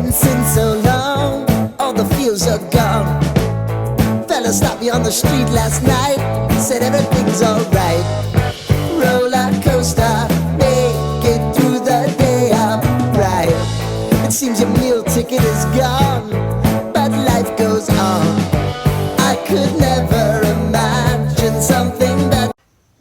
Dancing so long, all the feels are gone. Fella stopped me on the street last night, said everything's alright. Roller coaster, make it through the day, I'm right. It seems your meal ticket is gone, but life goes on. I could never imagine something that.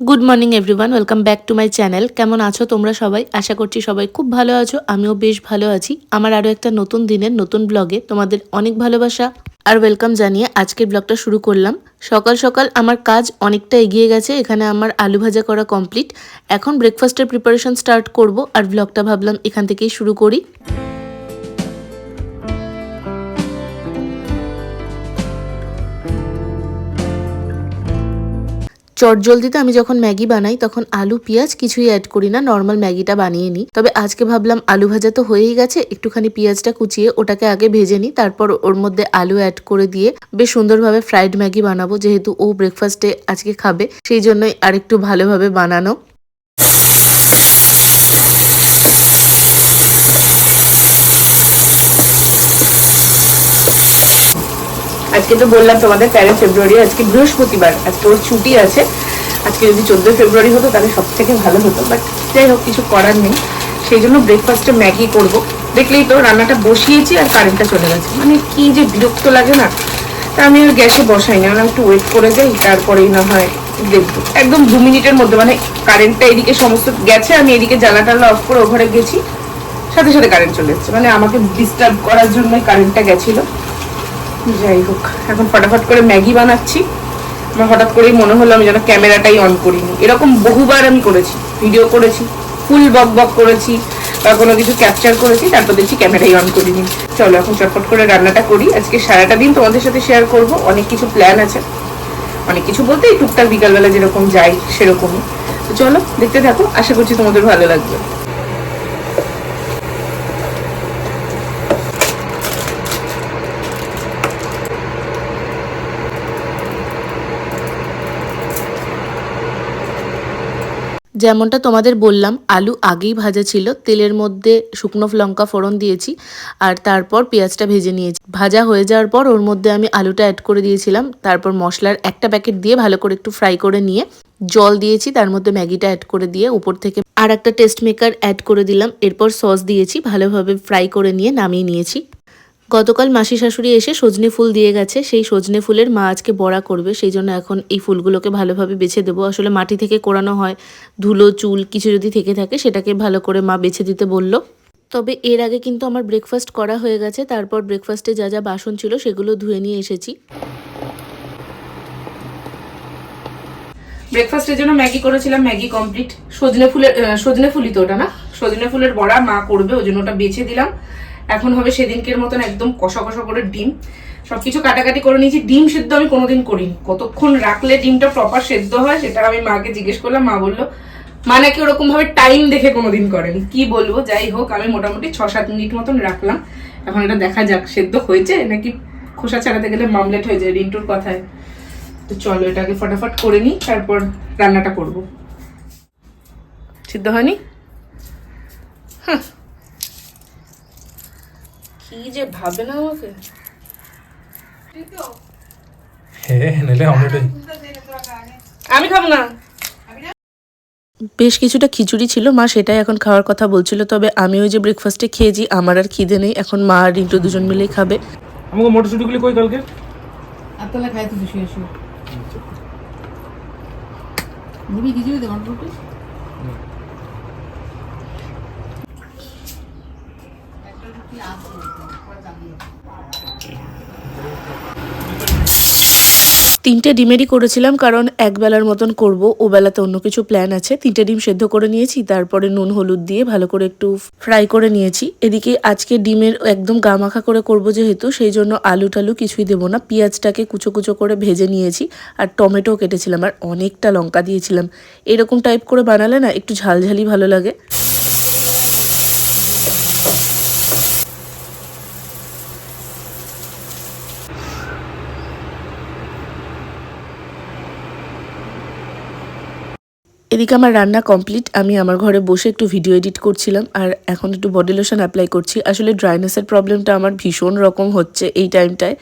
Good morning everyone, welcome back to my channel. কেমন আছো তোমরা সবাই? আশা করছি সবাই খুব ভালো আছো, আমিও বেশ ভালো আছি। আমার আরও একটা নতুন দিনের নতুন ব্লগে তোমাদের অনেক ভালোবাসা আর ওয়েলকাম জানিয়ে আজকের ব্লগটা শুরু করলাম। সকাল সকাল আমার কাজ অনেকটা এগিয়ে গেছে। এখানে আমার আলু ভাজা করা কমপ্লিট। এখন ব্রেকফাস্টের প্রিপারেশন স্টার্ট করব আর ব্লগটা ভাবলাম এখান থেকেই শুরু করি। চটজলদিতে আমি যখন ম্যাগি বানাই তখন আলু পেঁয়াজ কিছুই অ্যাড করি না, নর্মাল ম্যাগিটা বানিয়ে নিই। তবে আজকে ভাবলাম আলু ভাজা তো হয়েই গেছে, একটুখানি পেঁয়াজটা কুচিয়ে ওটাকে আগে ভেজে নিই, তারপর ওর মধ্যে আলু অ্যাড করে দিয়ে বেশ সুন্দরভাবে ফ্রাইড ম্যাগি বানাবো। যেহেতু ও ব্রেকফাস্টে আজকে খাবে সেই জন্যই আরেকটু ভালোভাবে বানানো। আজকে তো বললাম তোমাদের 13 ফেব্রুয়ারি, আজকে বৃহস্পতিবার, আজকে ওর ছুটি আছে। আজকে যদি 14 ফেব্রুয়ারি হতো তাহলে সব থেকে ভালো হতো, বাট যাই হোক কিছু করার নেই। সেই জন্য ব্রেকফাস্টে ম্যাগি করব। দেখলেই তো রান্নাটা বসিয়েছি আর কারেন্টটা চলে গেছে, মানে কি যে বিরক্ত লাগে না। তা আমি আর গ্যাসে বসাই না, একটু ওয়েট করে যাই, তারপরেই না হয় দেখবো। একদম 2 মিনিটের মধ্যে, মানে কারেন্টটা এদিকে সমস্ত গেছে, আমি এদিকে জ্বালা টালা অফ করে ও ঘরে গেছি, সাথে সাথে কারেন্ট চলে এসেছে। মানে আমাকে ডিস্টার্ব করার জন্যই কারেন্টটা গেছিলো। যাই হোক, এখন ফটাফট করে ম্যাগি বানাচ্ছি। আমার হঠাৎ করেই মনে হলো আমি যেন ক্যামেরাটাই অন করিনি। এরকম বহুবার আমি করেছি, ভিডিও করেছি, ফুল বক বক করেছি বা কোনো কিছু ক্যাপচার করেছি, তারপর দেখছি ক্যামেরাই অন করিনি। চলো এখন চটপট করে রান্নাটা করি। আজকে সারাটা দিন তোমাদের সাথে শেয়ার করব, অনেক কিছু প্ল্যান আছে। অনেক কিছু বলতে এই টুকটাক বিকালবেলা যেরকম যাই সেরকমই। তো চলো দেখতে থাকো, আশা করছি তোমাদের ভালো লাগবে। যেমনটা তোমাদের বললাম, আলু আগেই ভাজা ছিল, তেলের মধ্যে শুকনো লঙ্কা ফোড়ন দিয়েছি আর তারপর পেঁয়াজটা ভেজে নিয়েছি। ভাজা হয়ে যাওয়ার পর ওর মধ্যে আমি আলুটা অ্যাড করে দিয়েছিলাম, তারপর মশলার একটা প্যাকেট দিয়ে ভালো করে একটু ফ্রাই করে নিয়ে জল দিয়েছি, তার মধ্যে ম্যাগিটা অ্যাড করে দিয়ে উপর থেকে আর একটা টেস্ট মেকার অ্যাড করে দিলাম, এরপর সস দিয়েছি, ভালোভাবে ফ্রাই করে নিয়ে নামিয়ে নিয়েছি। গতকাল মাসি শাশুড়ি এসে সজনে ফুল দিয়ে গেছে, সেই সজনে ফুলের মা আজকে বড়া করবে, সেই জন্য এখন এই ফুলগুলোকে ভালোভাবে বেছে দেবো। আসলে মাটি থেকে কোরানো হয়, ধুলো চুল কিছু যদি থেকে থাকে সেটাকে ভালো করে মা বেছে দিতে বলল। তবে এর আগে কিন্তু আমার ব্রেকফাস্ট করা হয়ে গেছে, তারপর ব্রেকফাস্টে যা যা বাসন ছিল সেগুলো ধুয়ে নিয়ে এসেছি। ব্রেকফাস্টের জন্য ম্যাগি করেছিলাম, ম্যাগি কমপ্লিট। সজনে ফুলই তো ওটা না, সজনে ফুলের বড়া মা করবে, ওই জন্য ওটা বেছে দিলাম। এখন হবে সেদিনকের মতন একদম কষা কষা করে ডিম, সবকিছু কাটাকাটি করে নিয়েছি। ডিম সেদ্ধ আমি কোনোদিন করিনি, কতক্ষণ রাখলে ডিমটা প্রপার সেদ্ধ হয় সেটা আমি মাকে জিজ্ঞেস করলাম। মা বললো মা নাকি ওরকম ভাবে টাইম দেখে কোনোদিন করেনি। কি বলবো, যাই হোক আমি মোটামুটি 6-7 মিনিট মতন রাখলাম। এখন এটা দেখা যাক সেদ্ধ হয়েছে নাকি খোসা ছাড়াতে গেলে মামলেট হয়ে যায় রিন্টুর কথায়। তো চলো এটাকে ফটাফট করে নিই, তারপর রান্নাটা করব। সিদ্ধ হয়নি? হ্যাঁ, কি যে ভাবে না আমাকে। আমি খাবো না। বেশ কিছুটা খিচুড়ি ছিল, মা সেটাই এখন খাওয়ার কথা বলছিল। তবে আমি ওই যে ব্রেকফাস্টে খেয়েছি, আমার আর খিদে নেই। এখন মা আর রিন্টু দুজন মিলেই খাবে। আমাকে মটরশুটিগুলি কই কালকে? আতলা খাই তো শুয়ে শুয়ে। নিবি খিচুড়ি দে মটরশুটি? একটা রুটি আছে পরে চালিয়ে। 3টে ডিমেরই করেছিলাম, কারণ একবেলার মতন করব, ও বেলাতে অন্য কিছু প্ল্যান আছে। 3টে ডিম সেদ্ধ করে নিয়েছি, তারপরে নুন হলুদ দিয়ে ভালো করে একটু ফ্রাই করে নিয়েছি। এদিকে আজকে ডিমের একদম গামাখা করে করব যেহেতু, সেই জন্য আলু টালু কিছুই দেবো না। পেঁয়াজটাকে কুচো কুচো করে ভেজে নিয়েছি আর টমেটো কেটেছিলাম আর অনেকটা লঙ্কা দিয়েছিলাম। এরকম টাইপ করে বানালে না একটু ঝালঝালি ভালো লাগে। এদিকে আমার রান্না কমপ্লিট। আমি আমার ঘরে বসে একটু ভিডিও এডিট করছিলাম আর এখন একটু বডি লোশন অ্যাপ্লাই করছি। আসলে ড্রাইনেসের প্রবলেমটা আমার ভীষণ রকম হচ্ছে এই টাইমটায়।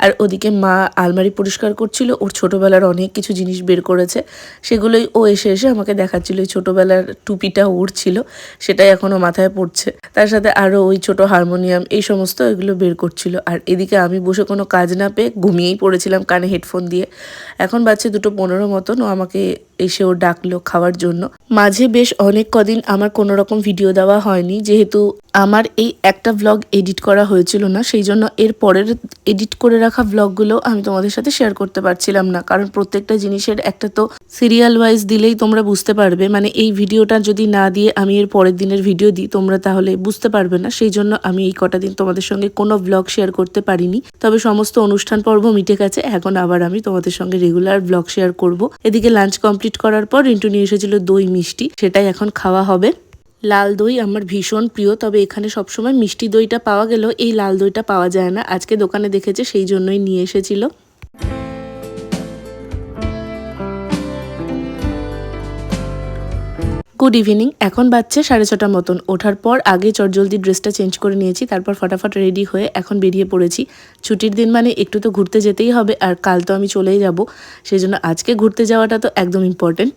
আর ওদিকে মা আলমারি পরিষ্কার করছিল, ওর ছোটোবেলার অনেক কিছু জিনিস বের করেছে, সেগুলোই ও এসে এসে আমাকে দেখাচ্ছিল। এই ছোটোবেলার টুপিটা ওর ছিল, সেটাই এখনও মাথায় পড়ছে। তার সাথে আরও ওই ছোটো হারমোনিয়াম এই সমস্ত এগুলো বের করছিল। আর এদিকে আমি বসে কোনো কাজ না পেয়ে ঘুমিয়েই পড়েছিলাম কানে হেডফোন দিয়ে। এখন বাজছে 2:15 মতন, ও আমাকে এসে ও ডাকলো খাওয়ার জন্য। মাঝে বেশ অনেক কদিন আমার কোনো রকম ভিডিও দেওয়া হয়নি, যেহেতু আমার এই একটা ব্লগ এডিট করা হয়েছিল না, সেই জন্য এর পরের এডিট করে রাখা ব্লগগুলো আমি তোমাদের সাথে শেয়ার করতে পারছিলাম না। কারণ প্রত্যেকটা জিনিসের একটা তো সিরিয়াল ওয়াইজ দিলেই তোমরা বুঝতে পারবে, মানে এই ভিডিওটা যদি না দিয়ে আমি এর পরের দিনের ভিডিও দিই তোমরা তাহলে বুঝতে পারবে না। সেই জন্য আমি এই কটা দিন তোমাদের সঙ্গে কোনো ব্লগ শেয়ার করতে পারিনি। তবে সমস্ত অনুষ্ঠান পর্ব মিটে গেছে, এখন আবার আমি তোমাদের সঙ্গে রেগুলার ব্লগ শেয়ার করব। এদিকে লাঞ্চ কমপ্লিট করার পর রিন্টু নিয়ে এসেছিল দই মিষ্টি, সেটাই এখন খাওয়া হবে। লাল দই আমার ভীষণ প্রিয়, তবে এখানে সবসময় মিষ্টি দইটা পাওয়া গেলেও এই লাল দইটা পাওয়া যায় না। আজকে দোকানে দেখেছে, সেই জন্যই নিয়ে এসেছিল। Good evening. এখন বাজছে 6:30 মতন। ওঠার পর আগে চটজলদি ড্রেসটা চেঞ্জ করে নিয়েছি, তারপর ফটাফট রেডি হয়ে এখন বেরিয়ে পড়েছি। ছুটির দিন মানে একটু তো ঘুরতে যেতেই হবে, আর কাল তো আমি চলেই যাব, সেই জন্য আজকে ঘুরতে যাওয়াটা তো একদম ইম্পর্টেন্ট।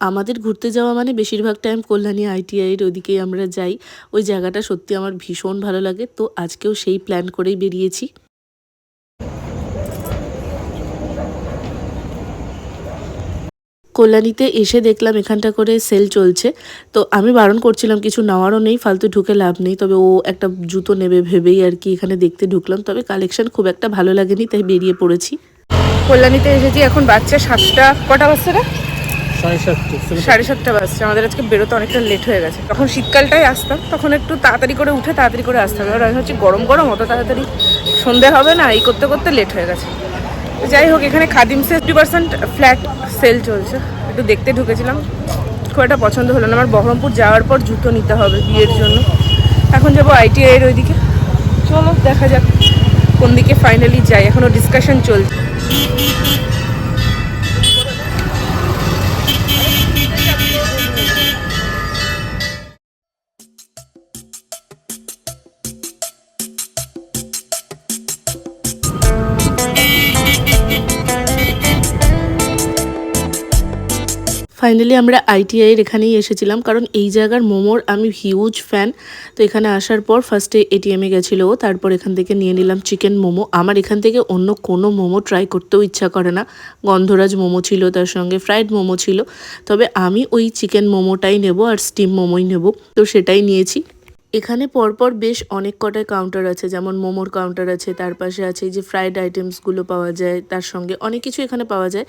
আমাদের ঘুরতে যাওয়া মানে বেশিরভাগ টাইম কল্যাণী ITI-এর ওদিকেই আমরা যাই। ওই জায়গাটা সত্যি আমার ভীষণ ভালো লাগে, তো আজকেও সেই প্ল্যান করেই বেরিয়েছি। কল্যাণীতে এসে দেখলাম এখানটা করে সেল চলছে, তো আমি বারণ করছিলাম কিছু নেওয়ারও নেই, ফালতু ঢুকে লাভ নেই। তবে ও একটা জুতো নেবে ভেবেই আর কি এখানে দেখতে ঢুকলাম, তবে কালেকশন খুব একটা ভালো লাগেনি, তাই বেরিয়ে পড়েছি। কল্যাণীতে এসেছি, এখন বাচ্চা 7টা, কটা বাজছে রে? 7:30 বাজছে। আমাদের আজকে বেরোতে অনেকটা লেট হয়ে গেছে। তখন শীতকালটাই আসতাম, তখন একটু তাড়াতাড়ি করে উঠে তাড়াতাড়ি করে আসতাম। এবার আমি হচ্ছে গরম গরম অত তাড়াতাড়ি সন্ধে হবে না, এই করতে করতে লেট হয়ে গেছে। যাই হোক, এখানে খাদিমসে 50% ফ্ল্যাট সেল চলছে, একটু দেখতে ঢুকেছিলাম, খুব একটা পছন্দ হলো না। আমার বহরমপুর যাওয়ার পর জুতো নিতে হবে বিয়ের জন্য। এখন যাবো ITI-এর ওইদিকে, চলো দেখা যাক কোন দিকে ফাইনালি যাই, এখনও ডিসকাশন চলছে। ফাইনালি আমরা ITI-এর এখানেই এসেছিলাম, কারণ এই জায়গার মোমোর আমি হিউজ ফ্যান। তো এখানে আসার পর ফার্স্টে ATM-এ গেছিলো, তারপর এখান থেকে নিয়ে নিলাম চিকেন মোমো। আমার এখান থেকে অন্য কোনো মোমো ট্রাই করতেও ইচ্ছা করে না। গন্ধরাজ মোমো ছিল, তার সঙ্গে ফ্রাইড মোমো ছিল, তবে আমি ওই চিকেন মোমোটাই নেব আর স্টিম মোমোই নেব, তো সেটাই নিয়েছি। এখানে পরপর বেশ অনেক কটায় কাউন্টার আছে, যেমন মোমোর কাউন্টার আছে, তার পাশে আছে যে ফ্রাইড আইটেমসগুলো পাওয়া যায়, তার সঙ্গে অনেক কিছু এখানে পাওয়া যায়।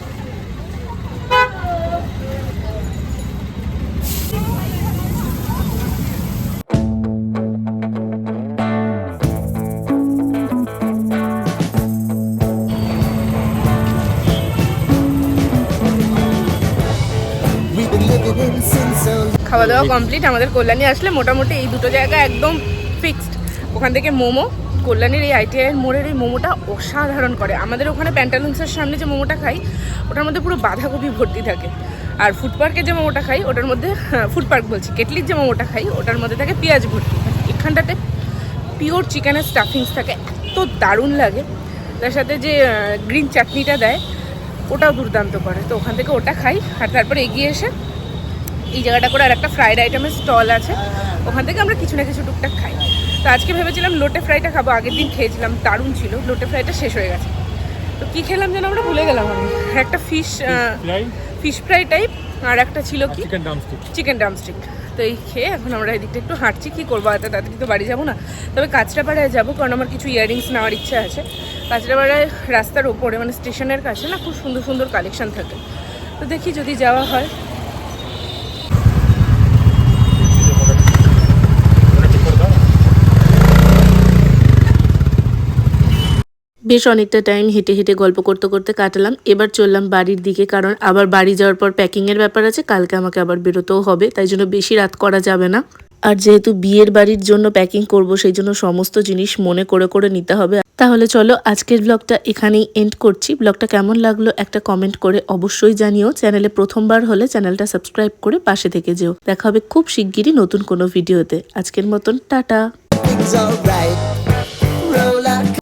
We've been living in sin so খাওয়া দাওয়া কমপ্লিট। আমাদের কল্যাণী আসলে মোটামুটি এই দুটো জায়গা একদম ফিক্সড। ওখান থেকে মোমো, কল্যাণীর এই ITI-এর মোড়ের এই মোমোটা অসাধারণ করে। আমাদের ওখানে প্যান্টালুন্সের সামনে যে মোমোটা খাই ওটার মধ্যে পুরো বাঁধাকপি ভর্তি থাকে, আর ফুড পার্কে যে মোমোটা খাই ওটার মধ্যে, ফুড পার্ক বলছি, কেটলির যে মোমোটা খাই ওটার মধ্যে থাকে পেঁয়াজ ভর্তি। এখানটাতে পিওর চিকেনের স্টাফিংস থাকে, এত দারুণ লাগে। তার সাথে যে গ্রিন চাটনিটা দেয় ওটাও দুর্দান্ত করে, তো ওখান থেকে ওটা খাই। আর তারপরে এগিয়ে এসে এই জায়গাটা করে আর একটা ফ্রাইড আইটেমের স্টল আছে, ওখান থেকে আমরা কিছু না কিছু টুকটাক খাই। তো আজকে ভেবেছিলাম লোটে ফ্রাইটা খাবো, আগের দিন খেয়েছিলাম, দারুণ ছিল। লোটে ফ্রাইটা শেষ হয়ে গেছে, তো কী খেলাম যেন আমরা ভুলে গেলাম। আমি একটা ফিশ ফ্রাই টাইপ, আর একটা ছিল কি চিকেন ড্রামস্টিক। তো এই খেয়ে এখন আমরা এদিকটা একটু হাঁটছি। কী করবো, এত তাড়াতাড়ি তো বাড়ি যাবো না, তবে কাঁচরাপাড়ায় যাবো, কারণ আমার কিছু ইয়াররিংস নেওয়ার ইচ্ছা আছে। কাঁচরাপাড়ায় রাস্তার ওপরে মানে স্টেশনের কাছে না খুব সুন্দর সুন্দর কালেকশন থাকে, তো দেখি যদি যাওয়া হয়। বেশ অনেকটা টাইম হেঁটে হেঁটে গল্প করতে করতে কাটালাম। এবার চললাম বাড়ির দিকে, কারণ আবার বাড়ি যাওয়ার পর প্যাকিংয়ের ব্যাপার আছে, কালকে আমাকে আবার বেরোতেও হবে, তাই জন্য বেশি রাত করা যাবে না। আর যেহেতু বিয়ের বাড়ির জন্য প্যাকিং করব, সেই জন্য সমস্ত জিনিস মনে করে করে নিতে হবে। তাহলে চলো আজকের ব্লগটা এখানেই এন্ড করছি। ব্লগটা কেমন লাগলো একটা কমেন্ট করে অবশ্যই জানিও। চ্যানেলে প্রথমবার হলে চ্যানেলটা সাবস্ক্রাইব করে পাশে থেকে যেও। দেখা হবে খুব শিগগিরই নতুন কোনো ভিডিওতে। আজকের মতন টাটা। Things alright.